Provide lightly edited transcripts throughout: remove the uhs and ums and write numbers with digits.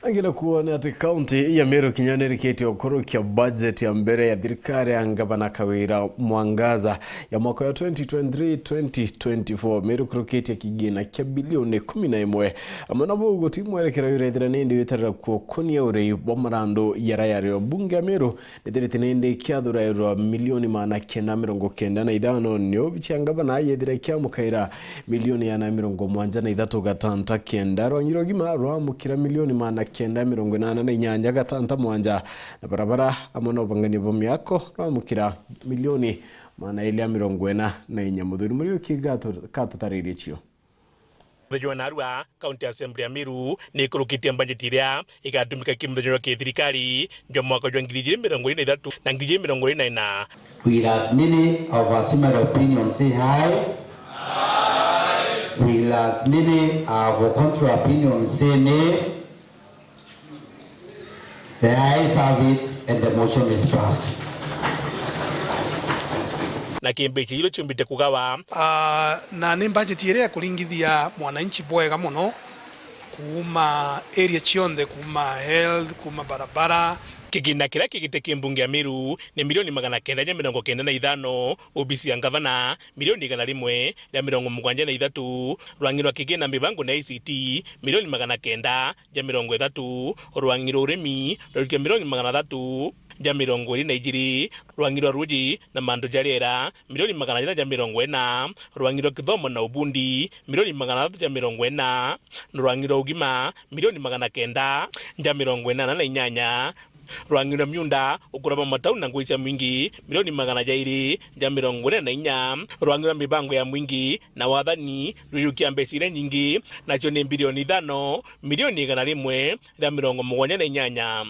Angela kuona ati kaunti ya Meru kinyanirikite okurukia budget ya mbere ya thirikari ya ngabana kawira mwangaza ya mwaka ya 2023-2024 Meru kurukitie kigina kia bilioni 11 amana bogo timwerekera yurethira nindi witarira kuokonia urei wa marando ya mbunge ya Meru nithirite nindi kiathura euro milioni mana kenda mirongo kenda na ithano nio bichi ngabana yethira kia mukaira milioni ya mirongo mwanja na ithatu gatanta kenda RWANGI UGIMA rwamukira milioni mana kenda mirongo inana na inyanya gatanta mwanja na barabara amono bangani bomyako rwamukira milioni mana ilia mirongo ina na inya muthuri muri ukigato katutarire chio Muthenya Narua County Assembly ya Meru ni IKURUKITIE Mbajeti ya igatumika kimuthenya kia thirikari ndio mwaka wa 2023 na 2024. Will as many of our similar opinions say hi? Will as many of contrary opinions say nay? The ayes have it and the motion is passed. Na kimbechi hilo chumbite kugawa na ni budget ile kulingithia mwananchi bwega muno kuma area chionde kuma health kuma barabara kigina kira kigite kimbunge ya Meru ni milioni 995 OBISI ya ngavana milioni 173 RWANGI rwa kigina mibango na ICT milioni 930 RWANGI rwa urimi rwa milioni 300 22 RWANGI rwa ruji na mando jariera milioni 440 RWANGI rwa kithomo na ubundi milioni 340 RWANGI rwa UGIMA milioni 940 na inyanya RWANGI rwa myunda ukuraba matau na nguisha mwingi milioni 244 RWANGI rwa mibango ya mwingi na wathani ruyukia mbesire nyingi na chone bilioni 5 milioni 178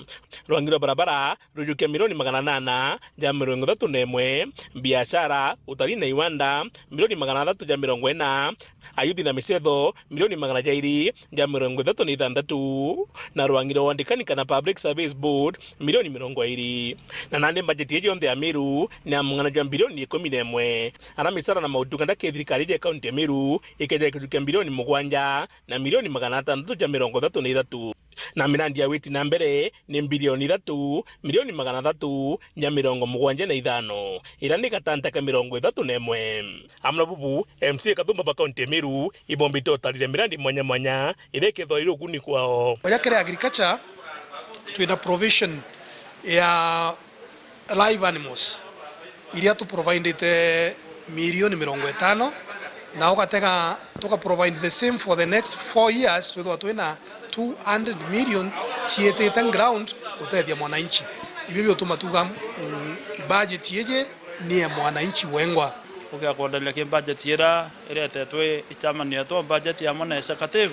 RWANGI rwa barabara ruyukia milioni 831 biashara utali na iwanda milioni 340 ayuthi na misetho milioni 236 na RWANGI rwa wandikani kana public service board milioni 20 na nande mbajeti yonthe ya Meru ni amungana jwa bilioni 11 ana misara na mautunganda ke thirikari ya kaunti ya Meru ikeja kujukia bilioni 7 na milioni 633 na mirandi ya witi na mbere ni bilioni 3 milioni 375 ila ni gatanta ka 31 amna bubu MC kathumba pa kaunti ya Meru ibombito talire mirandi mwanya ileketho ilo kuni kwao yakere agriculture tuna provision ya live animals iria tu provide milioni 50 na ukateka tuka provide the same for the next 4 years with watuena 200 million chietete ground utethia mwananchi ibibyo tumatuga budget yeje ni ya mwananchi wengwa ukiakondelea ki budget yera iretetwe ichamani yato budget ya mwana executive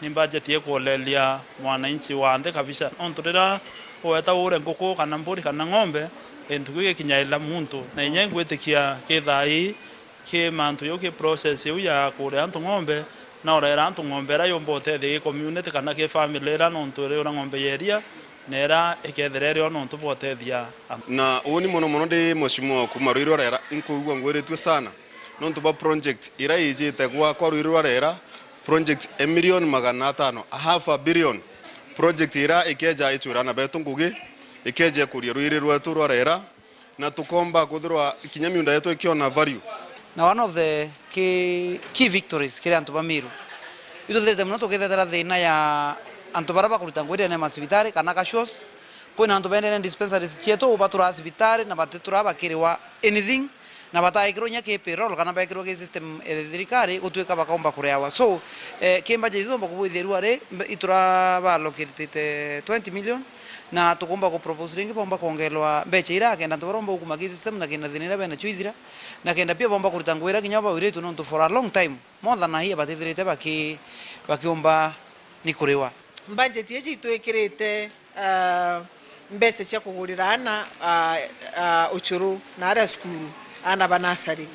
ni budget yekuolelia mwananchi wande kabisa ontorera oeta ure ngoko kana mburi kana ng'ombe entuge kinyaila muntu na nyengwetekia kithai ke mantu yo ke process yo ya kure antu ng'ombe na orera antu ng'ombe ra yombote the community kana ke family ra nontore ora ng'ombe yeria nera eketherere ono ntubotethia na oni mono de moshimo kuma rwiro rera inkuugwa ngweretwe sana nontu ba project ira ijite kwa rwiro rera project $1 million 500 $500 million project ira ikeja ichura na betu ngugi ikeje kuria rwiri rwetu rorera na tukomba kuthirwa kinyamiunda yetu ikiona value na one of the key victories kire antu ba Meru ito thete muno tukethera thina ya antu baraba kuruta ngwire na masibitari kana kashos kwina antu bende na dispensaries cheto ubatura sibitari na batetura bakiriwa anything na bataikiro nyake payroll kana baikiro ke system thirikari gutwika bakaomba kureawa so kimbaje thomba kubwithirwa re itura ba allocate 20 million na tukomba ku propose ringi bomba kuongelwa mbeche ira kenda tubaromba kumagi system na kenda thinira bena chuithira na kenda pia bomba kurutangwira kinyaba wiretu no for a long time more than here batithirite bakiomba ni kurewa budget yeji twekirite mbese cia kugurirana uchuru na ara skulu ana banasari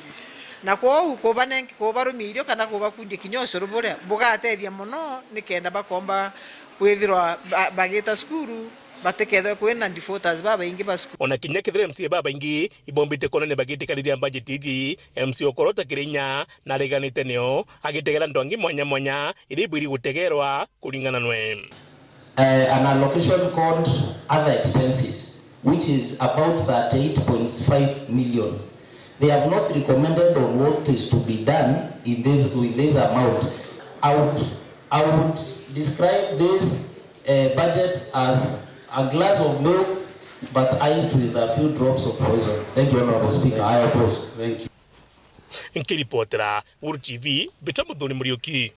na ko banenki ko barumirio kana ko bakunje kinyosoro bure bugatethia muno nikenda bakomba kwithirwa bagita skulu batekethwe kwena defaulters baba ingi basku ona kinya kithire MC baba ingi ibombite kona ne bagite kaliria budget iji MC okorota kirinya na reganite neo agitegera ndongi mwanya iri bwiri gutegerwa kulingana nwe an allocation called other expenses, which is about 38.5 million. They have not recommended on what is to be done in this with this amount. I would describe this budget as a glass of milk, but iced with a few drops of poison. Thank you, Honorable Speaker. I oppose. Thank you. Nkiripotera Uru TV, Betamuthoni Muriuki.